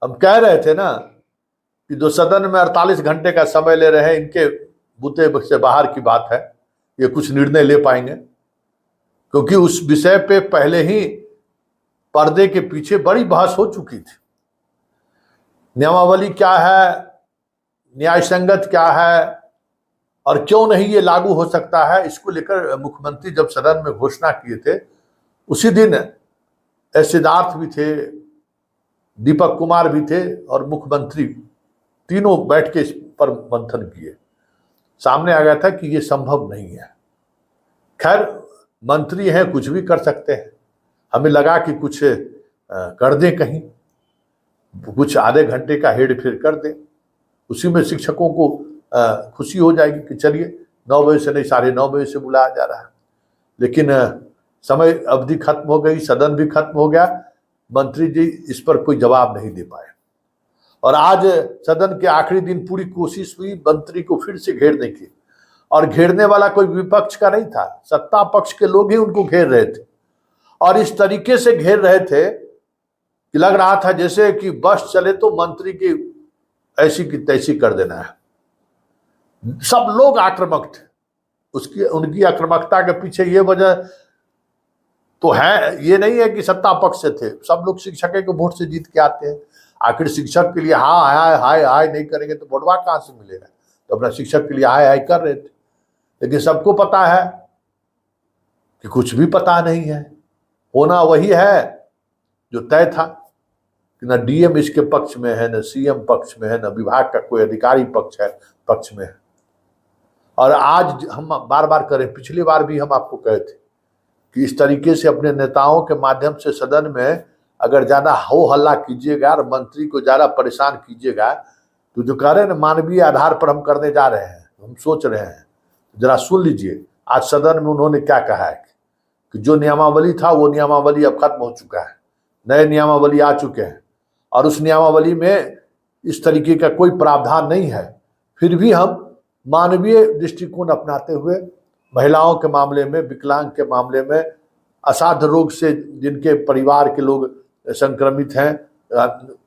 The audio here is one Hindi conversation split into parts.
हम कह रहे थे ना कि जो सदन में 48 घंटे का समय ले रहे हैं, इनके बूते से बाहर की बात है, ये कुछ निर्णय ले पाएंगे, क्योंकि उस विषय पे पहले ही पर्दे के पीछे बड़ी बहस हो चुकी थी। नियमावली क्या है, न्याय संगत क्या है और क्यों नहीं ये लागू हो सकता है, इसको लेकर मुख्यमंत्री जब सदन में घोषणा किए थे, उसी दिन सिद्धार्थ भी थे, दीपक कुमार भी थे और मुख्यमंत्री, तीनों बैठ के इस पर मंथन किए। सामने आ गया था कि ये संभव नहीं है। खैर, मंत्री हैं, कुछ भी कर सकते हैं। हमें लगा कि कुछ कर दें, कहीं कुछ आधे घंटे का हेर फेर कर दें, उसी में शिक्षकों को खुशी हो जाएगी कि चलिए 9 बजे से नहीं 9:30 बजे से बुलाया जा रहा है। लेकिन समय अवधि खत्म हो गई, सदन भी खत्म हो गया, मंत्री जी इस पर कोई जवाब नहीं दे पाए। और आज सदन के आखिरी दिन पूरी कोशिश हुई मंत्री को फिर से घेरने की, और घेरने वाला कोई विपक्ष का नहीं था, सत्ता पक्ष के लोग ही उनको घेर रहे थे। और इस तरीके से घेर रहे थे कि लग रहा था जैसे कि बस चले तो मंत्री की ऐसी की तैसी कर देना है। सब लोग आक्रामक थे। उनकी आक्रामकता के पीछे ये वजह तो है, ये नहीं है कि सत्ता पक्ष से थे, सब लोग शिक्षक के वोट से जीत के आते हैं। आखिर शिक्षक के लिए हाय हाय हाय हाय नहीं करेंगे तो वोटवा कहां से मिलेगा? तो अपना शिक्षक के लिए हाय हाय कर रहे थे। लेकिन सबको पता है कि कुछ भी पता नहीं है, होना वही है जो तय था, कि न डीएम इसके पक्ष में है, न सीएम पक्ष में है, न विभाग का कोई अधिकारी पक्ष में है। और आज हम बार बार करें, पिछली बार भी हम आपको कहे थे कि इस तरीके से अपने नेताओं के माध्यम से सदन में अगर ज्यादा हो हल्ला कीजिएगा और मंत्री को ज्यादा परेशान कीजिएगा, तो जो कह रहे हैं ना मानवीय आधार पर हम करने जा रहे हैं, हम सोच रहे हैं, जरा सुन लीजिए। आज सदन में उन्होंने क्या कहा है कि जो नियमावली था वो नियमावली अब खत्म हो चुका है, नए नियमावली आ चुके हैं, और उस नियमावली में इस तरीके का कोई प्रावधान नहीं है। फिर भी हम मानवीय दृष्टिकोण अपनाते हुए महिलाओं के मामले में, विकलांग के मामले में, असाध्य रोग से जिनके परिवार के लोग संक्रमित हैं,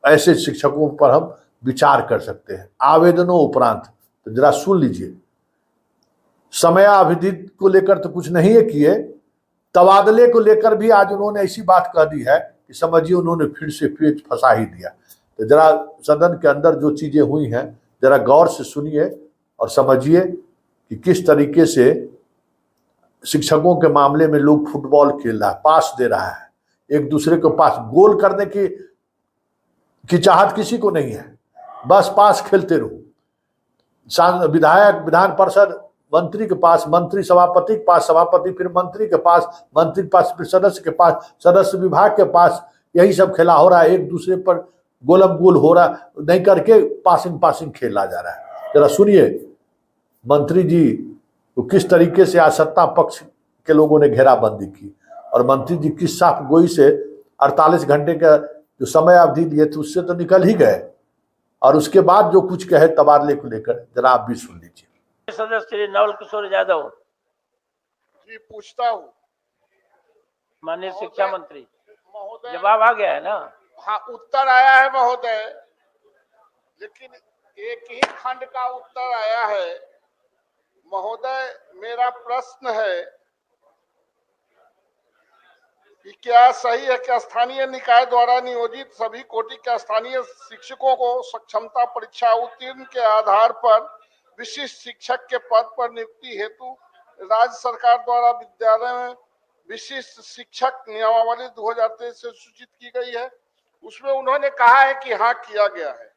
ऐसे शिक्षकों पर हम विचार कर सकते हैं आवेदनों उपरांत। तो जरा सुन लीजिए। समयावधि को लेकर तो कुछ नहीं है किए, तबादले को लेकर भी आज उन्होंने ऐसी बात कह दी है कि समझिए उन्होंने फिर से पेच फंसा ही दिया। तो जरा सदन के अंदर जो चीजें हुई हैं जरा गौर से सुनिए और समझिए कि किस तरीके से शिक्षकों के मामले में लोग फुटबॉल खेल रहा है, पास दे रहा है, एक दूसरे को पास, गोल करने की चाहत किसी को नहीं है, बस पास खेलते रहो। विधायक विधान परिषद मंत्री के पास, मंत्री सभापति के पास, सभापति फिर मंत्री के पास, मंत्री के पास फिर सदस्य के पास, सदस्य विभाग के पास, यही सब खेला हो रहा है। एक दूसरे पर गोलम गोल हो रहा नहीं करके पासिंग खेला जा रहा है। जरा सुनिए मंत्री जी तो किस तरीके से आज सत्ता पक्ष के लोगों ने घेराबंदी की, और मंत्री जी किस साफ गोई से 48 घंटे का जो समय अवधि दिए थे उससे तो निकल ही गए, और उसके बाद जो कुछ कहे तबादले को लेकर जरा आप भी सुन लीजिए। सदस्य नवल किशोर यादव जी पूछता हूँ, माननीय शिक्षा मंत्री, जवाब आ गया है ना? हाँ उत्तर आया है महोदय, लेकिन एक ही खंड का उत्तर आया है महोदय। मेरा प्रश्न है कि क्या सही है कि स्थानीय निकाय द्वारा नियोजित सभी कोटि के स्थानीय शिक्षकों को सक्षमता परीक्षा उत्तीर्ण के आधार पर विशिष्ट शिक्षक के पद पर नियुक्ति हेतु राज्य सरकार द्वारा विद्यालय में विशिष्ट शिक्षक नियमावली 2023 से सूचित की गई है? उसमें उन्होंने कहा है कि हाँ किया गया है,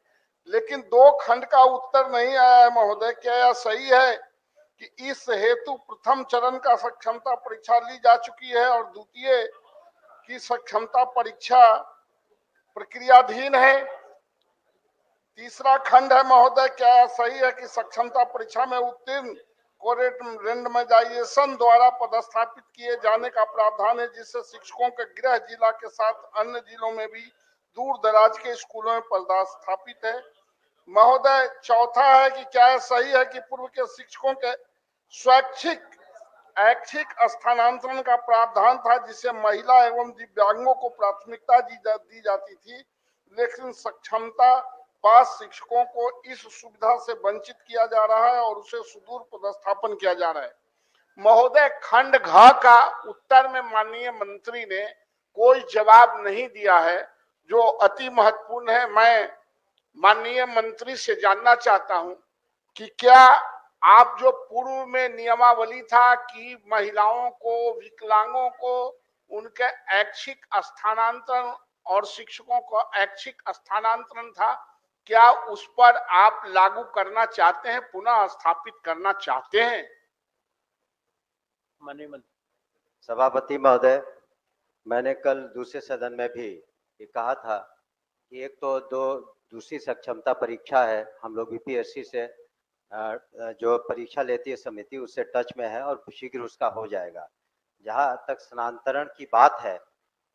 लेकिन 2 खंड का उत्तर नहीं आया है महोदय। क्या यह सही है कि इस हेतु प्रथम चरण का सक्षमता परीक्षा ली जा चुकी है और द्वितीय की सक्षमता परीक्षा प्रक्रियाधीन है? तीसरा खंड है महोदय, क्या सही है कि सक्षमता परीक्षा में उत्तीर्ण को रेंडमाइजेशन द्वारा पदस्थापित किए जाने का प्रावधान है, जिससे शिक्षकों के गृह जिला के साथ अन्य जिलों में भी दूर दराज के स्कूलों में पदस्थापित है? महोदय चौथा है कि क्या सही है कि पूर्व के शिक्षकों के स्वैच्छिक ऐच्छिक स्थानांतरण का प्रावधान था, जिससे महिला एवं दिव्यांगों को प्राथमिकता दी जाती थी, लेकिन सक्षमता पास शिक्षकों को इस सुविधा से वंचित किया जा रहा है और उसे सुदूर पदस्थापन किया जा रहा है। महोदय, खंड घ का उत्तर में माननीय मंत्री ने कोई जवाब नहीं दिया है, जो अति महत्वपूर्ण है। मैं माननीय मंत्री से जानना चाहता हूं कि क्या आप जो पूर्व में नियमावली था कि महिलाओं को, विकलांगों को उनके ऐच्छिक स्थानांतरण और शिक्षकों को ऐच्छिक स्थानांतरण था, क्या उस पर आप लागू करना चाहते हैं, पुनः स्थापित करना चाहते हैं? माननीय मंत्री। सभापति महोदय, मैंने कल दूसरे सदन में भी ये कहा था कि एक तो दूसरी सक्षमता परीक्षा है, हम लोग बीपीएससी से जो परीक्षा लेती है समिति उससे टच में है और शीघ्र उसका हो जाएगा। जहां तक स्थानांतरण की बात है,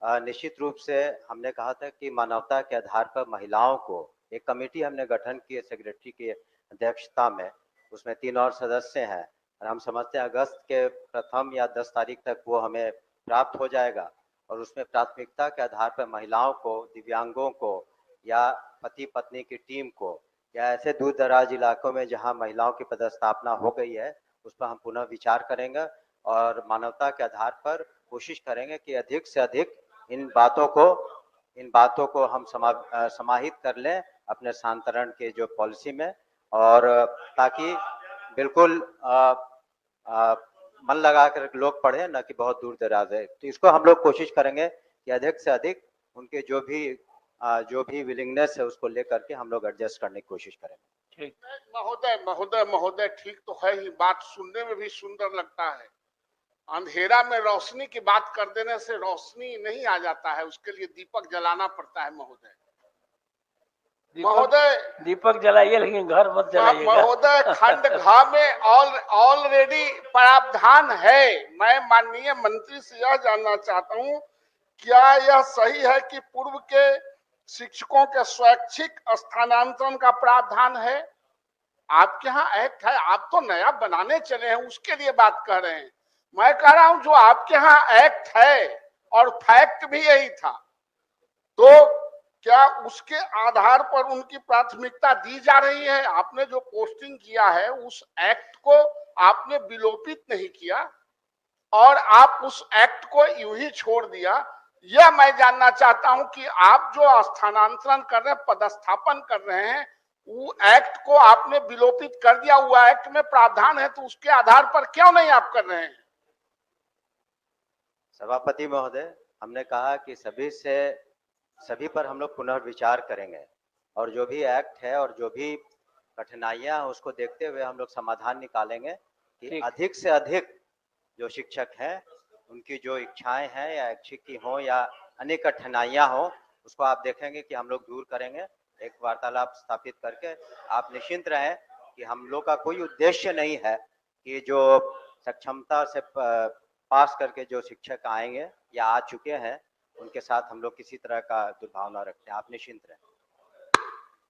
निश्चित रूप से हमने कहा था कि मानवता के आधार पर महिलाओं को एक कमेटी हमने गठन की है सेक्रेटरी की अध्यक्षता में, उसमें 3 और सदस्य हैं और हम समझते हैं अगस्त के प्रथम या 10 तारीख तक वो हमें प्राप्त हो जाएगा और उसमें प्राथमिकता के आधार पर महिलाओं को, दिव्यांगों को या पति पत्नी की टीम को या ऐसे दूर दराज इलाकों में जहां महिलाओं की पदस्थापना हो गई है उस पर हम पुनः विचार करेंगे और मानवता के आधार पर कोशिश करेंगे कि अधिक से अधिक इन बातों को हम समाहित कर लें अपने स्थानांतरण के जो पॉलिसी में, और ताकि बिल्कुल मन लगा कर लोग पढ़े, न कि बहुत दूर दराज है। तो इसको हम लोग कोशिश करेंगे कि अधिक से अधिक उनके जो भी विलिंगनेस है उसको लेकर के हम लोग एडजस्ट करने की कोशिश करेंगे। ठीक महोदय, ठीक तो है ही, बात सुनने में भी सुंदर लगता है। अंधेरा में रोशनी की बात कर देने से रोशनी नहीं आ जाता है, उसके लिए दीपक जलाना पड़ता है महोदय। दीपक जलाइए लेकिन घर मत जलाइए महोदय। खंड घ में ऑलरेडी प्रावधान है। मैं माननीय मंत्री से यह जानना चाहता हूं, क्या यह सही है कि पूर्व के शिक्षकों के स्वैच्छिक स्थानांतरण का प्रावधान है? आपके यहाँ एक्ट है, आप तो नया बनाने चले हैं, उसके लिए बात कर रहे हैं। मैं कह रहा हूं जो आपके यहाँ एक्ट है और फैक्ट भी यही था, तो क्या उसके आधार पर उनकी प्राथमिकता दी जा रही है? आपने जो पोस्टिंग किया है उस एक्ट को आपने विलोपित नहीं किया और आप उस एक्ट को यूं ही छोड़ दिया। यह मैं जानना चाहता हूं कि आप जो स्थानांतरण कर रहे हैं, पदस्थापन कर रहे हैं, वो एक्ट को आपने विलोपित कर दिया। वो एक्ट में प्रावधान है तो उसके आधार पर क्यों नहीं आप कर रहे हैं? सभापति महोदय, हमने कहा कि सभी पर हम लोग पुनर्विचार करेंगे और जो भी एक्ट है और जो भी कठिनाइयां हैं उसको देखते हुए हम लोग समाधान निकालेंगे कि अधिक से अधिक जो शिक्षक हैं उनकी जो इच्छाएं हैं या ऐच्छिक की हो या अन्य कठिनाइयां हो, उसको आप देखेंगे कि हम लोग दूर करेंगे। एक वार्तालाप स्थापित करके आप निश्चिंत रहें कि हम लोग का कोई उद्देश्य नहीं है कि जो सक्षमता से पास करके जो शिक्षक आएंगे या आ चुके हैं उनके साथ हम लोग किसी तरह का दुर्भावना रखते हैं। आप निश्चिंत रहें।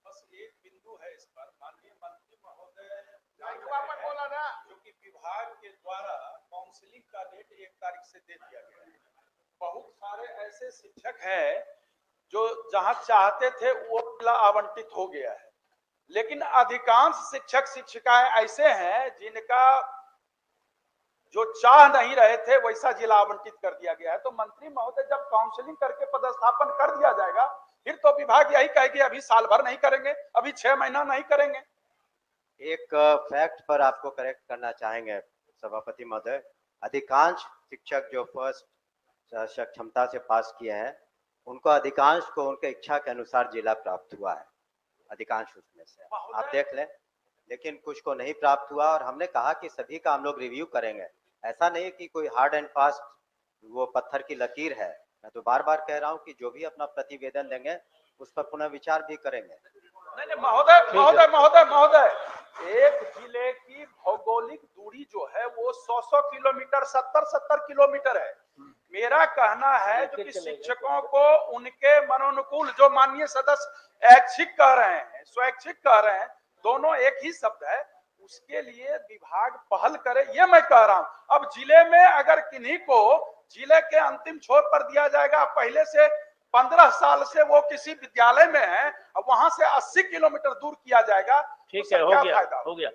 बस एक बिंदु है इस पर, माननीय मंत्री महोदय बोला ना, जो कि विभाग के द्वारा काउंसलिंग का डेट 1 तारीख से दे दिया गया है। बहुत सारे ऐसे शिक्षक हैं जो जहां चाहते थे वो जिला आवंटित हो गया है, लेकिन अधिकांश शिक्षक शिक्षिकाएं ऐसे हैं जिनका जो चाह नहीं रहे थे वैसा जिला आवंटित कर दिया गया है। तो मंत्री महोदय जब काउंसलिंग करके पदस्थापन कर दिया जाएगा, फिर तो विभाग यही कहेगी अभी साल भर नहीं करेंगे, अभी 6 महीना नहीं करेंगे। एक फैक्ट पर आपको करेक्ट करना चाहेंगे सभापति महोदय, अधिकांश शिक्षक जो फर्स्ट सक्षमता से पास किए हैं उनको अधिकांश को उनके इच्छा के अनुसार जिला प्राप्त हुआ है, अधिकांश उसमें से आप देख लें, लेकिन कुछ को नहीं प्राप्त हुआ और हमने कहा कि सभी का हम लोग रिव्यू करेंगे। ऐसा नहीं कि कोई हार्ड एंड फास्ट वो पत्थर की लकीर है। मैं तो बार बार कह रहा हूं कि जो भी अपना प्रतिवेदन देंगे उस पर पुनः विचार भी करेंगे। नहीं महोदय, एक जिले की भौगोलिक दूरी जो है वो 100 किलोमीटर 70 किलोमीटर है। मेरा कहना है जो कि शिक्षकों को उनके मनोनुकूल, जो माननीय सदस्य ऐच्छिक कह रहे हैं, स्वैच्छिक कह रहे हैं, दोनों एक ही शब्द है, उसके लिए विभाग पहल करे, ये मैं कह रहा हूं। अब जिले में अगर किन्हीं को जिले के अंतिम छोर पर दिया जाएगा, पहले से 15 साल से वो किसी विद्यालय में है, अब वहां से 80 किलोमीटर दूर किया जाएगा, ठीक तो है, सर हो क्या गया, फायदा? हो गया।